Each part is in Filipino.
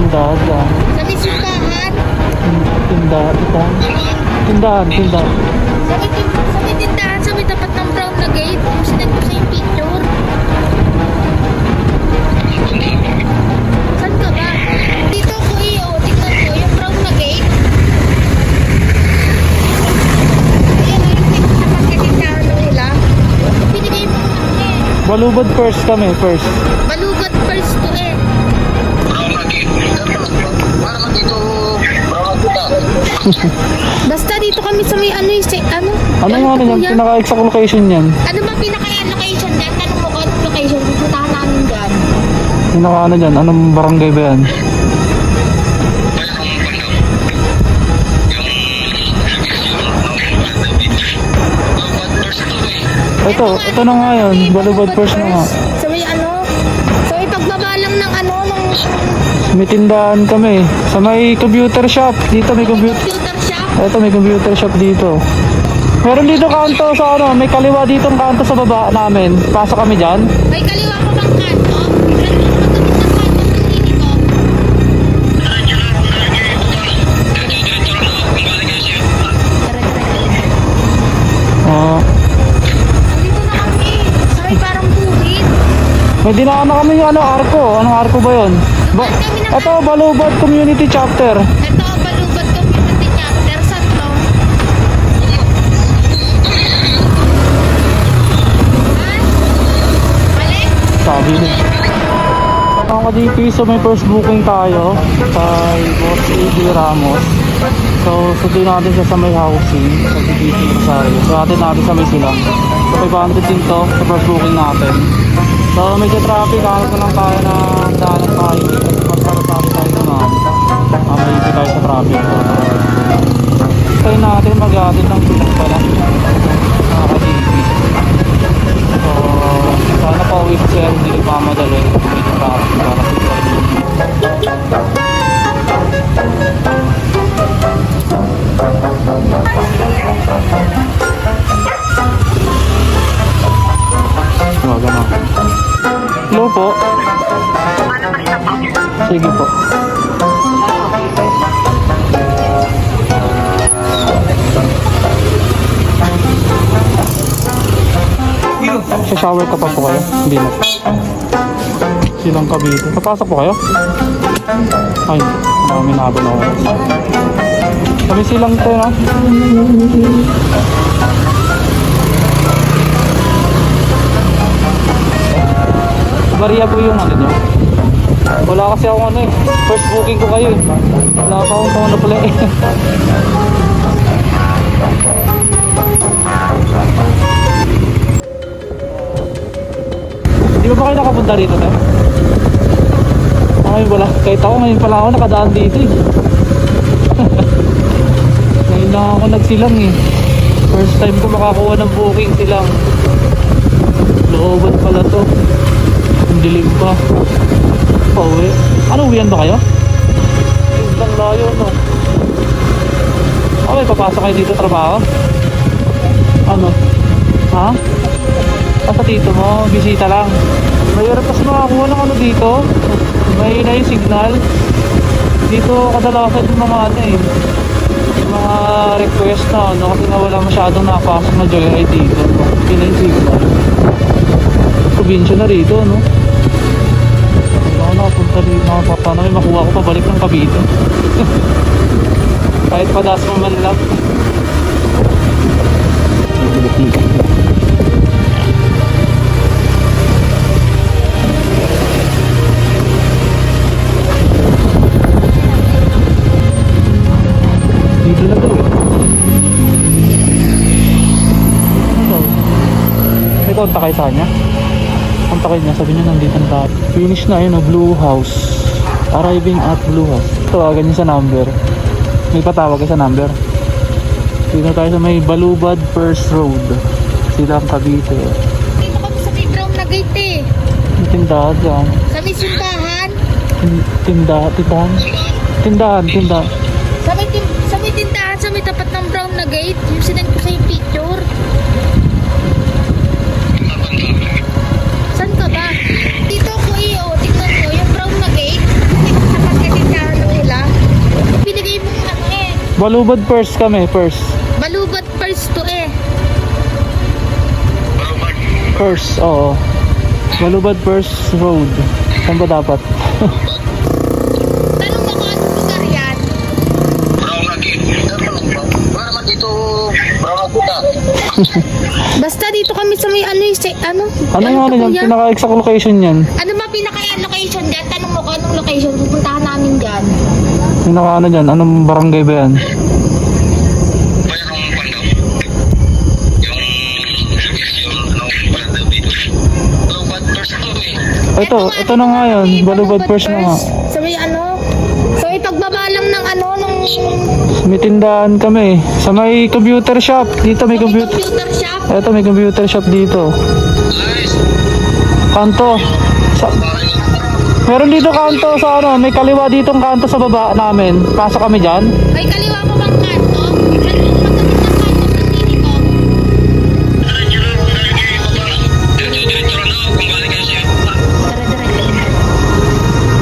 tindahan lang. Sa may simbahan. Tindahan. Sa may tindahan, sa may tapat ng brown na gate. Yung sinend ko sa yung picture. Saan ka ba? Dito ko tingnan ko yung brown na gate. Ayan o, yung tapat na tindahan nila. Binigay mo naman eh. Balubad first kami, first. Balugad first to eh. Basta dito kami sa may ano Ano nga yan? kuya? Pinaka-exact location yan. Ano ba pinaka-location dyan? Tanong mo ko anong location. Pupuntahan namin dyan. Pinaka ano dyan? Anong barangay ba yan? Ito na nga yun. Balubad first na nga. Sa may sa may pagbaba lang ng May tindahan kami. Sa may computer shop. Dito may computer. computer shop. Ito may computer shop dito. Meron dito kanto sa may kaliwa ditong kanto sa baba namin. Pasok kami dyan. May kaliwa ko bang kanto? Magkabit ng kanto ng dito. Ah, Nandito na kami. Sa may parang buhit. may dinaan na kami yung arko. Anong arko ba yun? Ito, Balubad Community Chapter. Ito, Balubad Community Chapter. Saan to? Mali? Sabi niya. Ang ka-DP, so may first booking tayo kay Boss A.D. Ramos. So, sundin natin siya sa may housing sa DP Rosario. So, natin sa may silang. So, 500 din to sa first booking natin. So, medyo traffic. Hanap na lang tayo na daanan tayo. Mas para tayo naman. Mamayipin tayo sa traffic. Tayo natin mag-atin ng silang pala. Ka-DP. So, sana pa uwi si Sir, hindi mamadali. Medyo traffic para sa Huwag na. Hello po. Sige po. Sa shower ka pa po kayo? Hindi na. Silang Cavite. Papasok po kayo? Ay, marami na habang ako. Kami silang ito, no? Maria po yung ano nyo. Wala kasi akong ano eh. First booking ko kayo eh. Wala pa akong pang na-play eh. Di ba kayo nakapunta rito tayo? Ngayon wala. Kahit ako ngayon pala ako nakadaan dito eh. Ngayon lang ako nagsilang eh. First time ko makakuha ng booking silang. Looban pala to. Ang dilim pa. Pauwi. Ano, uwian ba kayo? Ang layo no. Okay, papasok kayo dito trabaho? Ano? Ha? Sa tito mo, bisita lang. Mayroon kasi makakuha ng ano dito. May na yung signal. Dito kadalasan yung mga ano eh. Yung mga request na ano kasi nga wala masyadong nakapasok na joyride dito. Yun na yung signal. Probinsya na rito, no? Ako nakapunta dito. Paano may makuha ko pabalik ng Cavite. Kahit padas mo man lang. Dito na daw eh. Ano? May kontak kayo sa kanya? Kontakin niya, sabi niya nandito na tayo. Finish na yun, Blue House. Arriving at Blue House. Tawagan niya sa number. May patawag ka sa number. Dito tayo sa may Balubad First Road. Silang Cavite. Dito kami sa may brown na gate eh. May tindahan dyan. Sa may simbahan. Tindahan. Sa may tindahan, sa may tapat ng brown na gate. Yung sinend ko sa yung picture. Saan ka ba? Dito ko tingnan ko yung brown na gate. Tapat ka tindahan. Balubad first kami, first. Balubad first to eh. First, oo. Balubad first road. Saan ba dapat? Tanong mo kung anong lugar yan. Basta dito kami sa may ano yung Ano yung ano yan? kuya? Pinaka-exact location yan? Ano ba pinaka-location dyan? Tanong mo kung anong location. Pupuntahan namin dyan. Pinaka ano dyan? Anong barangay ba yan? Ito na nga yun. Balubad first na nga. Sa may ano? Sa may pagbaba lang ng ano, nung May tindahan kami. Sa may computer shop. Dito may computer. computer shop. Ito may computer shop dito. Kanto. Meron dito kanto sa ano. May kaliwa ditong kanto sa baba namin. Pasok kami dyan. May kaliwa mo bang kanto? Magkabit ng kanto sa tini ko.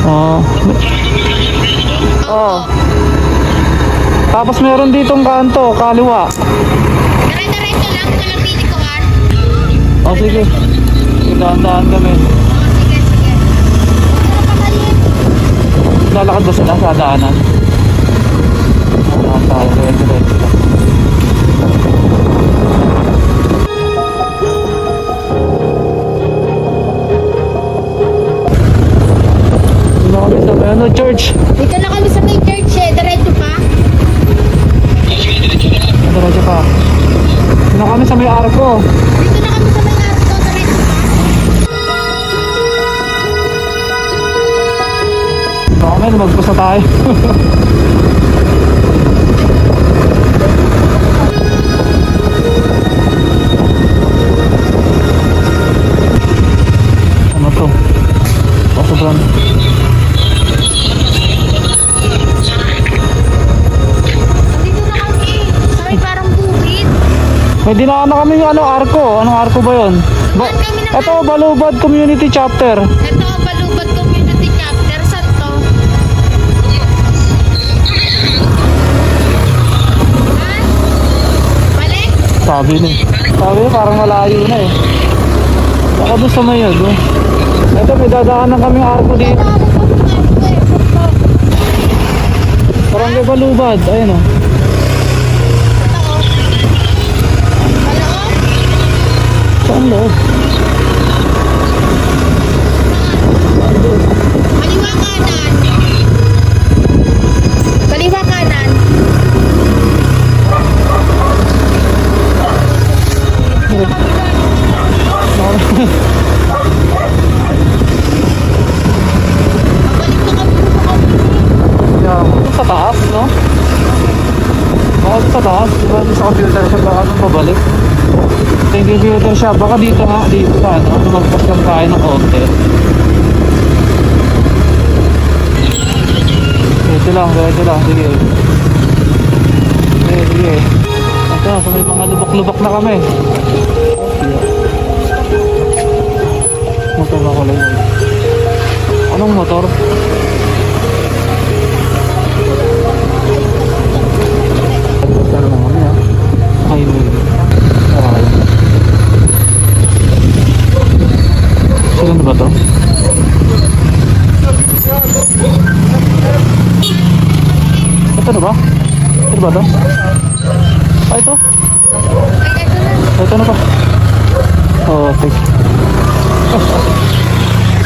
Oo. Oo. Tapos meron ditong kanto, kaliwa. Dire-diretso lang, walang pinikuhan. O sige. Dahan-dahan kami. Sige, sige. Huwag ka maliit. Lalakad ba sila sa daanan? Dahan tayo, diretso lang. Dito kami sa ano, church. Dito na kami sa may church eh. Diretso pa. Diretso pa. Dito kami sa may arko. Dito na kami sa may arko. Diretso pa. Dito kami, lumagpas na tayo. Ano to? Sobrang. Dito na kami. Sa may parang bukid. May dinaan na kami yung ano, arko. Anong arko ba yun? Dumaan kami ng Ito, Balubad Community Chapter. Ito, Balubad Community Chapter. Saan to? Ha? Balik? Sabi parang malayo na eh. Baka doon sa may yun. Oh. Ito, may dadaanan kami arko dito. Barangay Balubad. Ayun o. Saan loob? Kaliwa kanan. Kaliwa kanan. Sa taas, no? Baka sa taas. Diba sa computer shop baka doon pabalik. Ito yung computer shop. Baka dito nga. Dito sa ano. Lumagpas lang tayo ng konti. Dito lang. Sige. Sige. Ito, so may mga lubak-lubak na kami. Motor na kulay mo. Anong motor? Pero naman niya. Highway. Okay. Saan ba to? Ito na ba? Ito ba to? Ah, ito? Ay, ito na. Ito na ba? Oh, okay.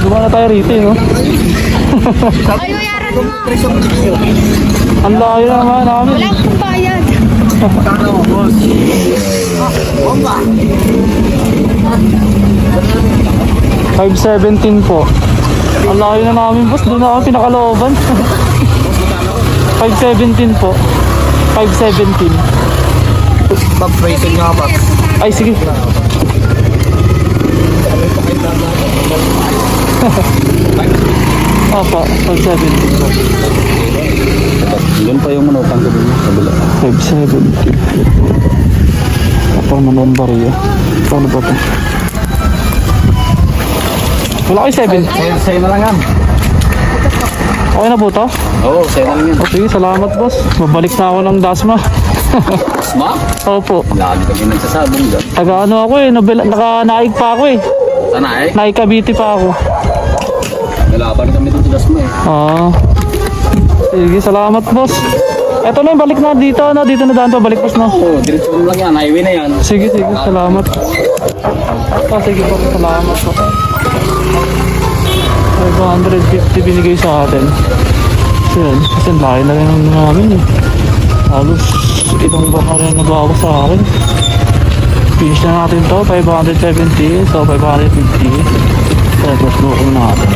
Lumana tayo rito, no? Ay, bayaran mo. Ang layo na naman namin. Wala akong bayad. 517 po. Ang layo na namin, boss. Doon na kami pinakalooban. 517 po. 517. Pag-rating nga ba? Ay, sige. Opo, 517 po. Doon pa yung ano, tanggal mo sa bila. 570. Kapag naman bariya. Paano ba ito? Wala kayo 7. Sa'yo na lang yan. Okay na po to? Oo, sa'yo na lang yan. Okay, salamat boss. Babalik na ako ng Dasma. Asma? Opo. Lagi kami nagsasabong dyan. Taga ano ako eh, naka-naig pa ako eh. Sana eh. Naig Cavite pa ako. Nalaban kami dito sa Asma eh. Ah. Sige, salamat boss. Eto na yung balik na dito, no? Dito na daan pa, balik boss, no? Oo, diretso mo lang yan. Highway na yan. Sige, sige, salamat. Sige po, salamat po. 550 binigay sa atin. So yun, kasi ang laki na rin ang namin eh. Halos ibang baka rin nabawa sa akin. Finish na natin to, 570. So 550. Tapos bukong natin.